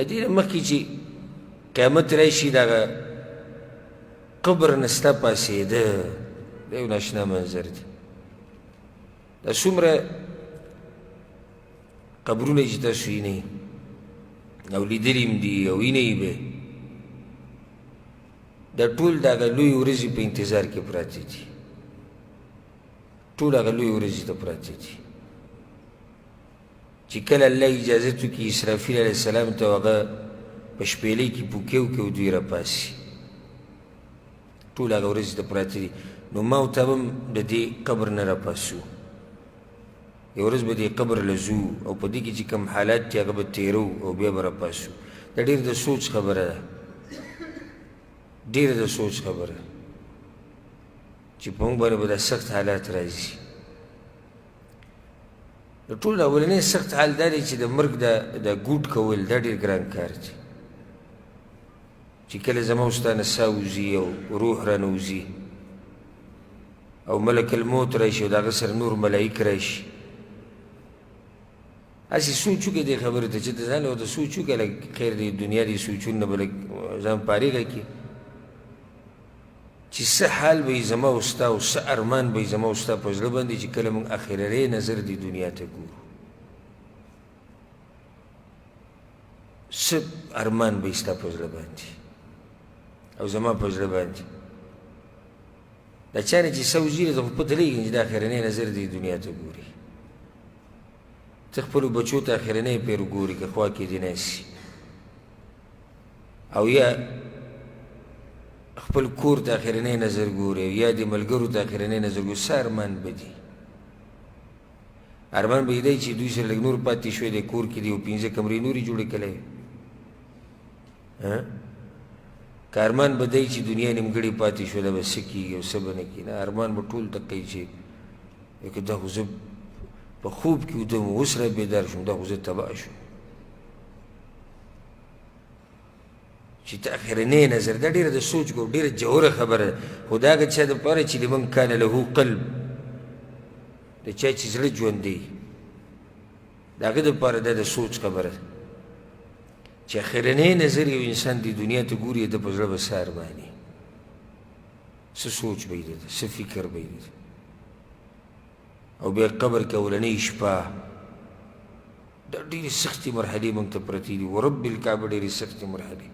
دې نه مخکې چې قیامت راشي دغه قبر نه ستا پاڅېده دا یو ناشنا منظر دی. دا څومره قبرونه چې تاسو وینئ او لیدلي هم دي او وینئ به دا ټول د هغه لویې ورځې په انتظار کې پراته دي، ټول هغه لویې ورځې ته پراته دي چې کله الله اجازت وکړي اسرافیل علیه السلام ته هغه په شپېلۍ کې پوکې وکړي او دوی راپاسي، ټول هغه ورځې ته پراته دي. نو ما او تا به هم د دې قبر نه راپاسو، یو ورځ به دې قبر له ځو او په دې کې چې کوم حالات دي هغه به تېرو او بیا به راپاسو. دا ډېر د سوچ خبره ده، ډېره د سوچ خبره چې په موږ باندې به دا سخت حالات راځي. د ټول اولنی سخت حال دا دی چې د مرګ دا ګوټ کول دا ډېر ګران کار دی چې کله زما ستا نه ساه وځي او روح رانه وځي او ملک الموت راشي او د هغه سره نور ملایک راشي. هسې سوچ وکړې دې خبرې ته چې ته ځان ورته سوچ وکړه لږ خیر دی دنیا دې سوچونه نه به لږ ځان فارغه کړي چې څه حال به یې زما او ستا او څه ارمان به یې زما او ستا په زړه باندې چې کله موږ اخرنی نظر دې دنیا ته ګورو، څه ارمان به یې ستا په زړه باندې او زما په زړه باندې. دا چا نه چې څه وځي ته خو پته لګي چې دا اخرنی نظر دې دنیا ته ګوري، ته خپلو بچو ته اخرنی پیر ګوري که خوا کې دې ناسي او یا خپل کور ته اخرنی نظر ګوري یا د ملګرو ته اخرنی نظر ګوري. څه ارمان به دي؟ ارمان به یې دی چې دوی سره لږ نور پاتې شوی دی کور کې دي او 5 کمرې نورې جوړې کړی که ارمان به دی چې دنیا نیمګړې پاتې شوه دا به څه کېږي او څه به نه کېږي. نه، ارمان به ټول دقه وي چې که دا خو زه په خوب کې ویده وم اوس را بیدار شوم دا خو زه تباه شوم. چې ته اخرنی نظر دا ډېره د سوچ کو ډېره جوهره خبره ده، خو د هغه چا دپاره چې لمن کان له قلب د چا چې زړه ژوندی د هغه دپاره دا د سوچ خبره ده چې اخرنی نظر یو انسان د دنیا ته ګوري د په زړه به څه ارماني، څه سوچ به یې ده، څه فکر به یې ده. او بیا قبر کې اولنۍ شپه دا ډېرې سختې مرحلې موږ ته پرتې دي، ورب الکعبه ډېرې سختې مرحلې.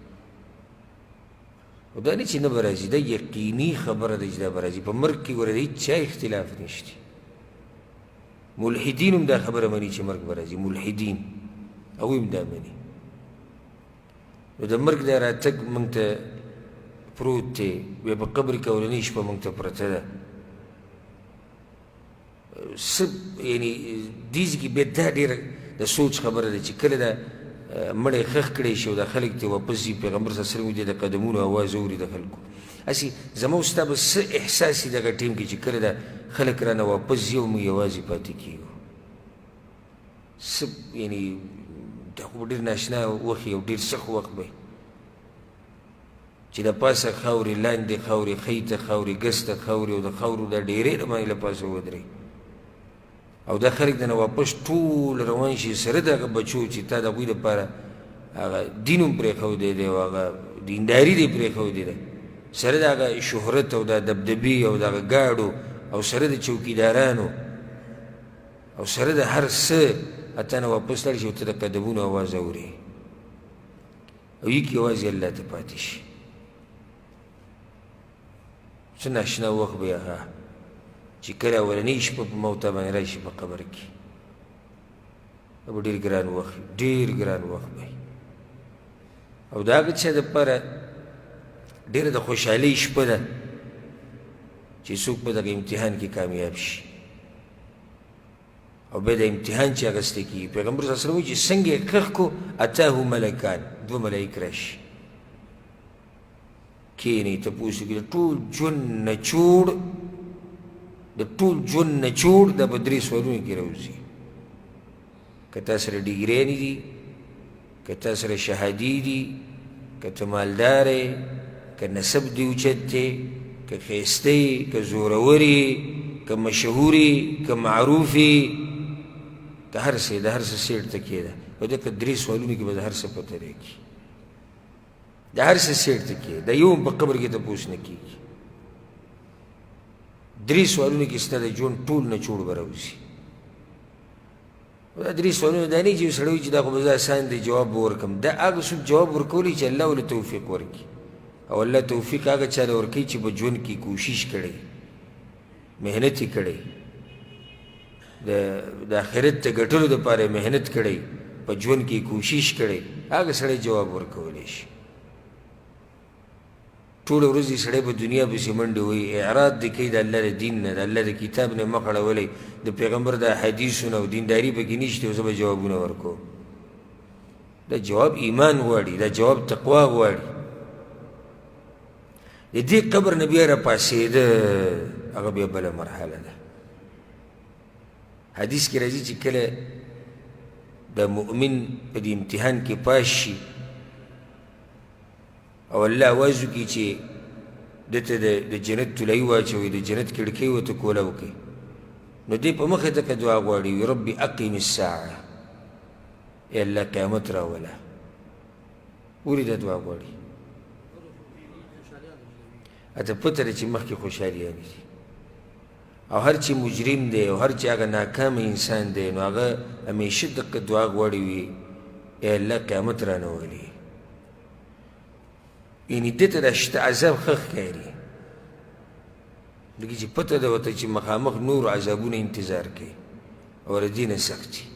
او دا نه چې نه به راځي، دا یقیني خبره ده چې دا به راځي. په مرګ کې ګوره د هېڅ چا اختلاف نشته، ملحدین هم دا خبره مني چې مرګ به راځي، ملحدین هغوی هم دا مني. نو د مرګ دا راتګ موږ ته پروت دی، بیا په قبر کې اولنۍ شپه موږ ته پرته ده. څه یعنې دې ځای کې بیا دا ډېره د سوچ خبره ده چې کله دا مړی خښ کړی شي او دا خلک ترې واپس ځي، پیغمبر صلی الله علیه وسلم د قدمونو اواز اوري د خلکو. هسې زما او ستا به څه احساس وي دغه ټیم کې چې کله دا خلک رانه واپس ځي او موږ یوازې پاتې کېږو. څه یعنې دا خو به ډېر ناشنا وخت وي او ډېر سخت وخت به چې د پاسه خاورې لاندې خاورې خیته خاورې ګسته خاورې او د خاورو دا ډېرې د باندې له پاسه ودرې او دا خلک د نه واپس ټول روان شي سره د هغه بچو چې تا د هغوی دپاره هغه دین هم پرېښودی دی او هغه دینداري دې پرېښودې ده، سره د هغه شهرت او د دبدبې او د هغه ګاډو او سره د چوکیدارانو او سره د هر څه تا نه واپس لاړ شي او ته د قدمونو اواز اورې او یکې یوازې الله ته پاتې شي. څه ناشنا وخت به هغه چې کله اولنۍ شپه په موته باندې راشي په قبر کې دا به ډېر ګران وخت وي، ډېر ګران وخت به او د هغه چا دپاره ډېره د خوشحالۍ شپه ده چې څوک په دغه امتحان کې کامیاب شي او بیا د امتحان چې اخیستی کېږي. پیغمبر صلی الله علیه وسلم وایي چې څنګه یې ښخ کړو اتاه ملکان، 2 ملایک راشي کښېنئ تپوس وکړي د ټول ژوند نچوړ د ټول ژوند نچوړ دا په 3 سوالونو کې راوځي. که تا سره ډیګریانې دي، که تا سره شهادي دي، که ته مالدار یې، که نسب دې اوچت دی، که ښایسته یې، که زورور یې، که مشهور یې، که معروف یې، که هر څه د هر څه سیټ ته کېده او دغه درې سوالونو کې به د هر څه پته راکړي د هر څه سیټ ته کې د یو هم په قبر کې تپوس نه کېږي درې سوالونو کې ستا د ژوند ټول نچوړ به راوځي دا درې سوالونه دا نه چې یو سړی وایي چې دا خو به زه اسان دی جواب به ورکړم دا هغه څوک جواب ورکولی چې الله ورله توفیق ورکړي او الله توفیق هغه چا له ورکوي چې په ژوند کې کوشش کړی محنت یې کړی د آخرت ته ګټلو دپاره یې محنت کړی په ژوند کې کوشش کړی هغه سړی جواب ورکولی شي ټوله ورځ یې سړی په دنیا پسې منډې وایي اعراض دې کوي د الله د دین نه د الله د کتاب نه مخ اړولی د پیغمبر د حدیثو نه او دینداري پکې نشته او زه به جوابونه ورکوم دا جواب ایمان غواړي دا جواب تقوا غواړي د دې قبر نه بیا راپاڅېده هغه بیا بله مرحله ده حدیث کې راځي چې کله د مؤمن په دې امتحان کې پاس شي او الله آواز وکړي چې دته د جنت تولۍ واچوي د جنت کړکۍ ورته کولاو کړي نو دې په مخې ته که دعا غواړي وي ربي اقیم الساعه ای الله قیامت راوله ولې دا دعا غواړي اته پته ده چې مخکې خوشحالیانې دي او هر چې مجرم دی او هر چې هغه ناکامه انسان دی نو هغه همیشه دقه دعا غواړي وي ای الله قیامت رانه ولي یعنې دې ته دا شته عذاب ښه ښکاري لکه چې پته ده ورته چې مخامخ نور عذابونه انتظار کوي او د دې نه سخت دي